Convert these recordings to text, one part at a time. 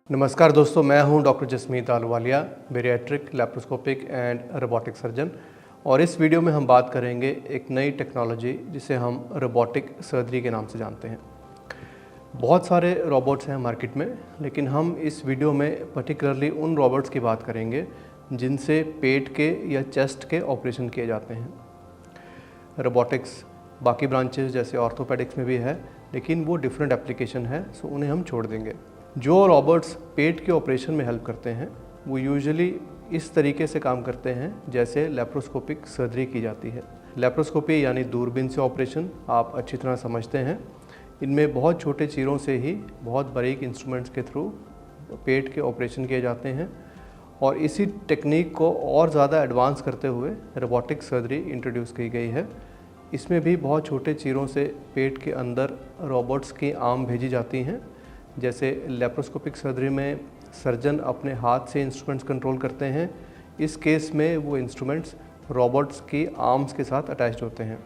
नमस्कार दोस्तों, मैं हूं doctor Jasmeet Ahluwalia, bariatric laparoscopic and robotic surgeon. और इस वीडियो में हम बात करेंगे एक नई टेक्नोलॉजी जिसे हम रोबोटिक सर्जरी के नाम से जानते हैं। बहुत सारे रोबोट्स हैं मार्केट में, लेकिन हम इस वीडियो में पर्टिकुलरली उन रोबोट्स की बात करेंगे जिनसे पेट के या चेस्ट के ऑपरेशन किए जाते हैं। रोबोटिक्स बाकी ब्रांचेस जैसे ऑर्थोपेडिक्स में भी है, लेकिन वो डिफरेंट एप्लीकेशन है, सो उन्हें हम छोड़ देंगे। जो रोबोट्स पेट के ऑपरेशन में हेल्प करते हैं वो यूजुअली इस तरीके से काम करते हैं जैसे लैप्रोस्कोपिक सर्जरी की जाती है। लैप्रोस्कोपी यानी दूरबीन से ऑपरेशन आप अच्छी तरह समझते हैं। इनमें बहुत छोटे चीरों से ही बहुत बारीक इंस्ट्रूमेंट्स के थ्रू पेट के ऑपरेशन किए जाते हैं, और इसी टेक्निक को और ज़्यादा एडवांस करते हुए रोबोटिक सर्जरी इंट्रोड्यूस की गई है। इसमें भी बहुत छोटे चीरों से पेट के अंदर रोबोट्स की आर्म भेजी जाती हैं। जैसे लैप्रोस्कोपिक सर्जरी में सर्जन अपने हाथ से इंस्ट्रूमेंट्स कंट्रोल करते हैं, इस केस में वो इंस्ट्रूमेंट्स रोबोट्स की आर्म्स के साथ अटैच्ड होते हैं।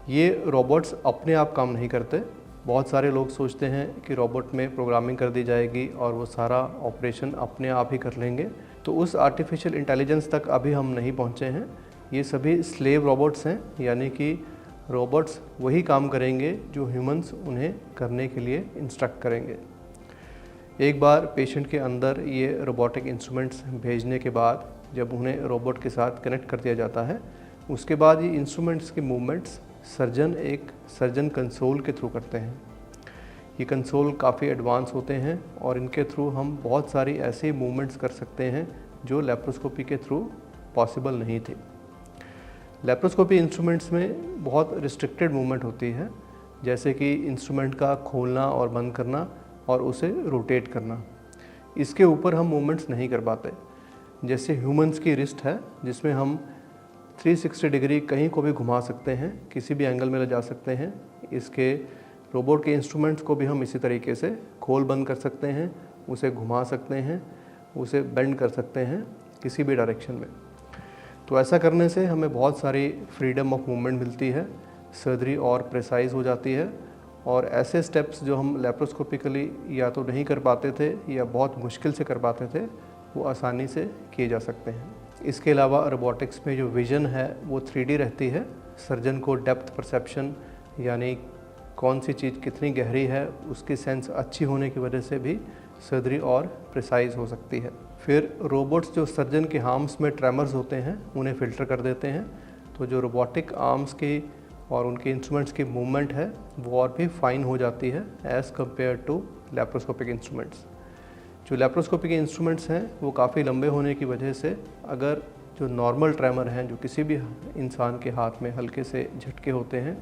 ये रोबोट्स अपने आप काम नहीं करते। बहुत सारे लोग सोचते हैं कि रोबोट में प्रोग्रामिंग कर दी जाएगी और वो सारा ऑपरेशन अपने आप ही कर लेंगे, तो उस आर्टिफिशियल इंटेलिजेंस तक अभी हम नहीं पहुँचे हैं। ये सभी स्लेव रोबोट्स हैं, यानी कि रोबोट्स वही काम करेंगे जो ह्यूमंस उन्हें करने के लिए इंस्ट्रक्ट करेंगे। एक बार पेशेंट के अंदर ये रोबोटिक इंस्ट्रूमेंट्स भेजने के बाद जब उन्हें रोबोट के साथ कनेक्ट कर दिया जाता है, उसके बाद ये इंस्ट्रूमेंट्स के मूवमेंट्स सर्जन कंसोल के थ्रू करते हैं। ये कंसोल काफ़ी एडवांस होते हैं और इनके थ्रू हम बहुत सारी ऐसे मूवमेंट्स कर सकते हैं जो लैप्रोस्कोपी के थ्रू पॉसिबल नहीं थे। लैप्रोस्कोपी इंस्ट्रूमेंट्स में बहुत रिस्ट्रिक्टेड मूवमेंट होती है, जैसे कि इंस्ट्रूमेंट का खोलना और बंद करना और उसे रोटेट करना। इसके ऊपर हम मूवमेंट्स नहीं कर पाते। जैसे ह्यूमंस की रिस्ट है, जिसमें हम 360 डिग्री कहीं को भी घुमा सकते हैं, किसी भी एंगल में ले जा सकते हैं। इसके रोबोट के इंस्ट्रूमेंट्स को भी हम इसी तरीके से खोल बंद कर सकते हैं, उसे घुमा सकते हैं, उसे बेंड कर सकते हैं किसी भी डायरेक्शन में। तो ऐसा करने से हमें बहुत सारी फ्रीडम ऑफ मूवमेंट मिलती है, सर्जरी और प्रिसाइज हो जाती है, और ऐसे स्टेप्स जो हम लैप्रोस्कोपिकली या तो नहीं कर पाते थे या बहुत मुश्किल से कर पाते थे, वो आसानी से किए जा सकते हैं। इसके अलावा रोबोटिक्स में जो विज़न है वो 3D रहती है। सर्जन को डेप्थ परसेप्शन, यानी कौन सी चीज़ कितनी गहरी है, उसकी सेंस अच्छी होने की वजह से भी सर्जरी और प्रिसाइज हो सकती है। फिर रोबोट्स जो सर्जन के आर्म्स में ट्रेमर्स होते हैं उन्हें फ़िल्टर कर देते हैं, तो जो रोबोटिक आर्म्स की और उनके इंस्ट्रूमेंट्स की मूवमेंट है वो और भी फाइन हो जाती है as compare to laparoscopic instruments. जो लैप्रोस्कोपिक इंस्ट्रूमेंट्स हैं वो काफ़ी लंबे होने की वजह से अगर जो नॉर्मल ट्रेमर हैं, जो किसी भी इंसान के हाथ में हल्के से झटके होते हैं,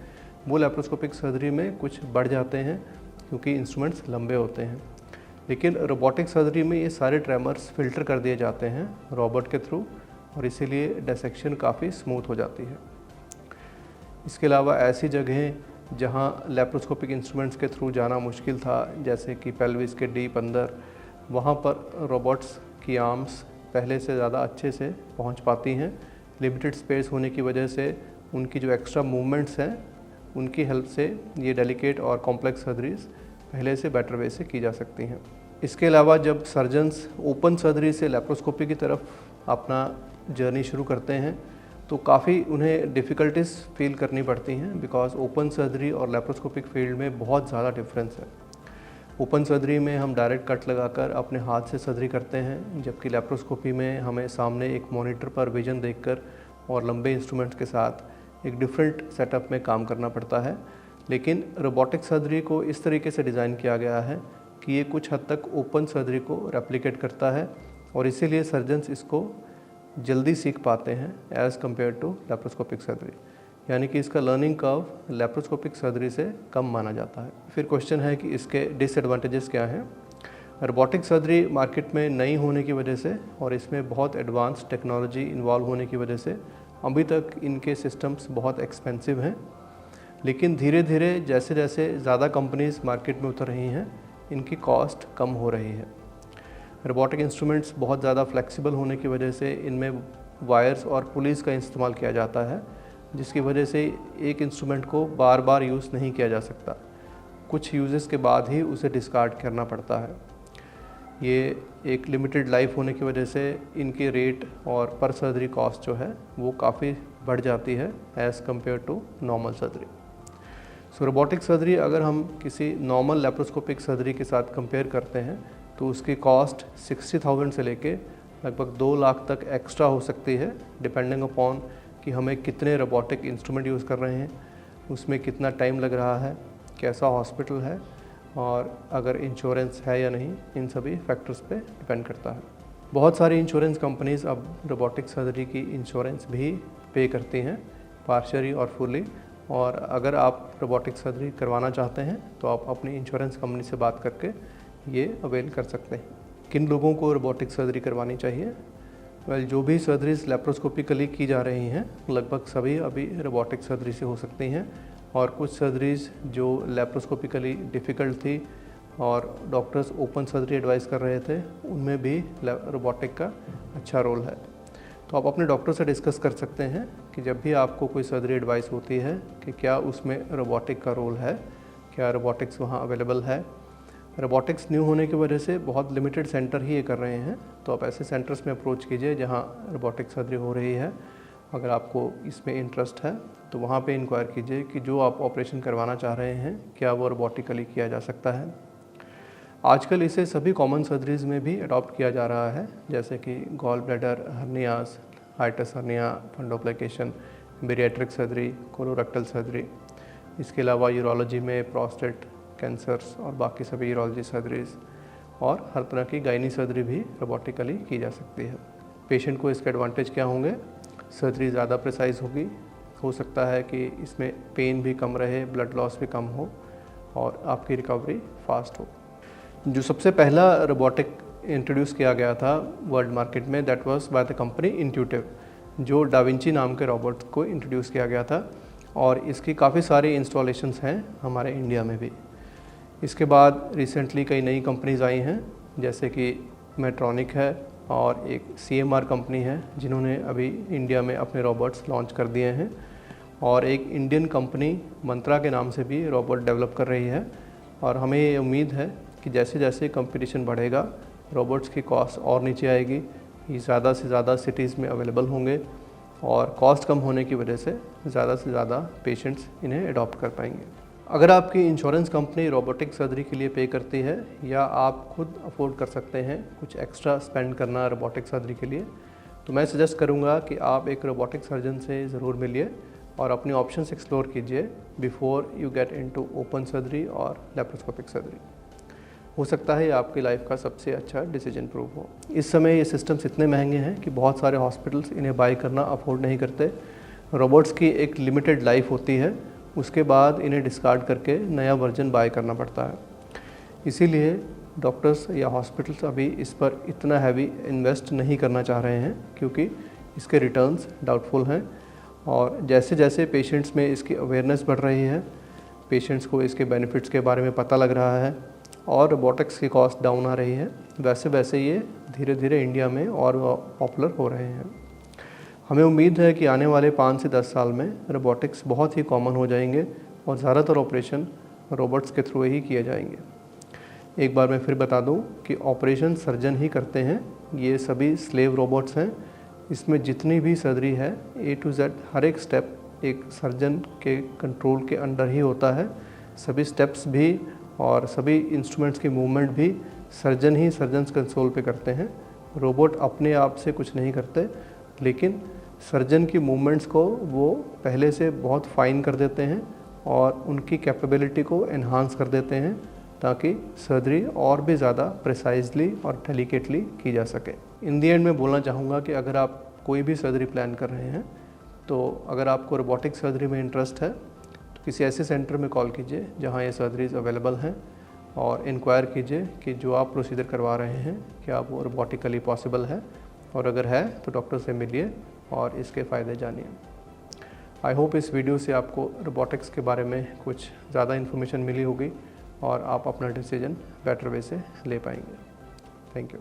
वो लैप्रोस्कोपिक सर्जरी में कुछ बढ़ जाते हैं क्योंकि इंस्ट्रूमेंट्स लंबे होते हैं। लेकिन रोबोटिक सर्जरी में ये सारे ट्रेमर्स फ़िल्टर कर दिए जाते हैं रोबोट के थ्रू, और इसीलिए डिसेक्शन काफ़ी स्मूथ हो जाती है। इसके अलावा ऐसी जगहें जहाँ लैप्रोस्कोपिक इंस्ट्रूमेंट्स के थ्रू जाना मुश्किल था, जैसे कि पेल्विस के डीप अंदर, वहाँ पर रोबोट्स की आर्म्स पहले से ज़्यादा अच्छे से पहुँच पाती हैं। लिमिटेड स्पेस होने की वजह से उनकी जो एक्स्ट्रा मूवमेंट्स हैं उनकी हेल्प से ये डेलिकेट और कॉम्प्लेक्स सर्जरीज़ पहले से बेटर वे से की जा सकती हैं। इसके अलावा जब सर्जन्स ओपन सर्जरी से लैप्रोस्कोपी की तरफ अपना जर्नी शुरू करते हैं तो काफ़ी उन्हें डिफ़िकल्टीज़ फील करनी पड़ती हैं, बिकॉज़ ओपन सर्जरी और लैप्रोस्कोपिक फील्ड में बहुत ज़्यादा डिफरेंस है। ओपन सर्जरी में हम डायरेक्ट कट लगाकर अपने हाथ से सर्जरी करते हैं, जबकि लैप्रोस्कोपी में हमें सामने एक मॉनिटर पर विज़न देखकर और लंबे इंस्ट्रूमेंट्स के साथ एक डिफरेंट सेटअप में काम करना पड़ता है। लेकिन रोबोटिक सर्जरी को इस तरीके से डिज़ाइन किया गया है कि ये कुछ हद तक ओपन सर्जरी को रेप्लिकेट करता है, और इसीलिए सर्जन्स इसको जल्दी सीख पाते हैं as compare to laparoscopic surgery. यानी कि इसका लर्निंग कर्व लैप्रोस्कोपिक सर्जरी से कम माना जाता है। फिर क्वेश्चन है कि इसके डिसएडवांटेजेस क्या हैं। रोबोटिक सर्जरी मार्केट में नई होने की वजह से और इसमें बहुत एडवांस टेक्नोलॉजी इन्वॉल्व होने की वजह से अभी तक इनके सिस्टम्स बहुत एक्सपेंसिव हैं। लेकिन धीरे धीरे जैसे जैसे ज़्यादा कंपनीज़ मार्केट में उतर रही हैं, इनकी कॉस्ट कम हो रही है। रोबोटिक इंस्ट्रूमेंट्स बहुत ज़्यादा फ्लेक्सिबल होने की वजह से इनमें वायर्स और पुलिस का इस्तेमाल किया जाता है, जिसकी वजह से एक इंस्ट्रूमेंट को बार बार यूज़ नहीं किया जा सकता। कुछ यूजेस के बाद ही उसे डिस्कार्ड करना पड़ता है। ये एक लिमिटेड लाइफ होने की वजह से इनके रेट और पर सर्जरी कॉस्ट जो है वो काफ़ी बढ़ जाती है as compare to normal surgery. So robotic surgery अगर हम किसी नॉर्मल लेप्रोस्कोपिक सर्जरी के साथ कंपेयर करते हैं तो उसकी कॉस्ट 60,000 से लेके लगभग 2 लाख तक एक्स्ट्रा हो सकती है, डिपेंडिंग अपॉन कि हमें कितने रोबोटिक इंस्ट्रूमेंट यूज़ कर रहे हैं, उसमें कितना टाइम लग रहा है, कैसा हॉस्पिटल है और अगर इंश्योरेंस है या नहीं, इन सभी फैक्टर्स पे डिपेंड करता है। बहुत सारी इंश्योरेंस कंपनीज़ अब रोबोटिक सर्जरी की इंश्योरेंस भी पे करती हैं, पार्शियली और फुली। और अगर आप रोबोटिक सर्जरी करवाना चाहते हैं तो आप अपनी इंश्योरेंस कंपनी से बात करके ये अवेल कर सकते हैं। किन लोगों को रोबोटिक सर्जरी करवानी चाहिए? वेल, जो भी सर्जरीज लेप्रोस्कोपिकली की जा रही हैं लगभग सभी अभी रोबोटिक सर्जरी से हो सकती हैं, और कुछ सर्जरीज जो लेप्रोस्कोपिकली डिफ़िकल्ट थी और डॉक्टर्स ओपन सर्जरी एडवाइस कर रहे थे, उनमें भी रोबोटिक का अच्छा रोल है। तो आप अपने डॉक्टर से डिस्कस कर सकते हैं कि जब भी आपको कोई सर्जरी एडवाइस होती है कि क्या उसमें रोबोटिक का रोल है, क्या रोबोटिक्स वहाँ अवेलेबल है। रोबोटिक्स न्यू होने की वजह से बहुत लिमिटेड सेंटर ही ये कर रहे हैं, तो आप ऐसे सेंटर्स में अप्रोच कीजिए जहाँ रोबोटिक सर्जरी हो रही है। अगर आपको इसमें इंटरेस्ट है तो वहाँ पे इंक्वायर कीजिए कि जो आप ऑपरेशन करवाना चाह रहे हैं क्या वो रोबोटिकली किया जा सकता है। आजकल इसे सभी कॉमन सर्जरीज़ में भी अडॉप्ट किया जा रहा है, जैसे कि gall bladder hernias, hiatus hernia, fundoplication, bariatric surgery, colorectal surgery. इसके अलावा यूरोलॉजी में प्रोस्टेट कैंसर्स और बाकी सभी यूरोलॉजी सर्जरीज़ और हर तरह की गायनी सर्जरी भी रोबोटिकली की जा सकती है। पेशेंट को इसके एडवांटेज क्या होंगे? सर्जरी ज़्यादा प्रिसाइज होगी, हो सकता है कि इसमें पेन भी कम रहे, ब्लड लॉस भी कम हो और आपकी रिकवरी फास्ट हो। जो सबसे पहला रोबोटिक इंट्रोड्यूस किया गया था वर्ल्ड मार्केट में, that was by the company intuitive, जो डाविंची नाम के रोबोट को इंट्रोड्यूस किया गया था और इसकी काफ़ी सारी इंस्टॉलेशंस हैं हमारे इंडिया में भी। इसके बाद रिसेंटली कई नई कंपनीज़ आई हैं, जैसे कि मेट्रॉनिक है और एक CMR कंपनी है जिन्होंने अभी इंडिया में अपने रोबोट्स लॉन्च कर दिए हैं, और एक इंडियन कंपनी मंत्रा के नाम से भी रोबोट डेवलप कर रही है। और हमें ये उम्मीद है कि जैसे जैसे कंपटीशन बढ़ेगा रोबोट्स की कॉस्ट और नीचे आएगी, ये ज़्यादा से ज़्यादा सिटीज़ में अवेलेबल होंगे और कॉस्ट कम होने की वजह से ज़्यादा से पेशेंट्स इन्हें अडॉप्ट कर पाएंगे। अगर आपकी इंश्योरेंस कंपनी रोबोटिक सर्जरी के लिए पे करती है या आप खुद अफोर्ड कर सकते हैं कुछ एक्स्ट्रा स्पेंड करना रोबोटिक सर्जरी के लिए, तो मैं सजेस्ट करूंगा कि आप एक रोबोटिक सर्जन से ज़रूर मिलिए और अपने ऑप्शंस एक्सप्लोर कीजिए before you get into open surgery और लेप्रोस्कोपिक सर्जरी। हो सकता है ये आपकी लाइफ का सबसे अच्छा डिसीजन प्रूव हो। इस समय ये सिस्टम्स इतने महंगे हैं कि बहुत सारे हॉस्पिटल्स इन्हें बाय करना अफोर्ड नहीं करते। रोबोट्स की एक लिमिटेड लाइफ होती है, उसके बाद इन्हें डिस्कार्ड करके नया वर्जन बाय करना पड़ता है। इसीलिए डॉक्टर्स या हॉस्पिटल्स अभी इस पर इतना हैवी इन्वेस्ट नहीं करना चाह रहे हैं, क्योंकि इसके रिटर्न्स डाउटफुल हैं। और जैसे जैसे पेशेंट्स में इसकी अवेयरनेस बढ़ रही है, पेशेंट्स को इसके बेनिफिट्स के बारे में पता लग रहा है और रोबोटिक्स की कॉस्ट डाउन आ रही है, वैसे वैसे ये धीरे धीरे इंडिया में और पॉपुलर हो रहे हैं। हमें उम्मीद है कि आने वाले 5 से 10 साल में रोबोटिक्स बहुत ही कॉमन हो जाएंगे और ज़्यादातर ऑपरेशन रोबोट्स के थ्रू ही किए जाएंगे। एक बार मैं फिर बता दूं कि ऑपरेशन सर्जन ही करते हैं, ये सभी स्लेव रोबोट्स हैं। इसमें जितनी भी सर्जरी है A to Z हर एक स्टेप एक सर्जन के कंट्रोल के अंडर ही होता है। सभी स्टेप्स भी और सभी इंस्ट्रूमेंट्स की मूवमेंट भी सर्जन ही सर्जन्स कंसोल पे करते हैं। रोबोट अपने आप से कुछ नहीं करते, लेकिन सर्जन की मूवमेंट्स को वो पहले से बहुत फाइन कर देते हैं और उनकी कैपेबिलिटी को एनहांस कर देते हैं, ताकि सर्जरी और भी ज़्यादा प्रिसाइजली और डेलिकेटली की जा सके। इन दी एंड में बोलना चाहूँगा कि अगर आप कोई भी सर्जरी प्लान कर रहे हैं, तो अगर आपको रोबोटिक सर्जरी में इंटरेस्ट है तो किसी ऐसे सेंटर में कॉल कीजिए जहाँ ये सर्जरीज अवेलेबल हैं और इंक्वायर कीजिए कि जो आप प्रोसीजर करवा रहे हैं क्या वो रोबोटिकली पॉसिबल है, और अगर है तो डॉक्टर से मिलिए और इसके फ़ायदे जानिए। आई होप इस वीडियो से आपको रोबोटिक्स के बारे में कुछ ज़्यादा इन्फॉर्मेशन मिली होगी और आप अपना डिसीजन बेटर वे से ले पाएंगे। Thank you.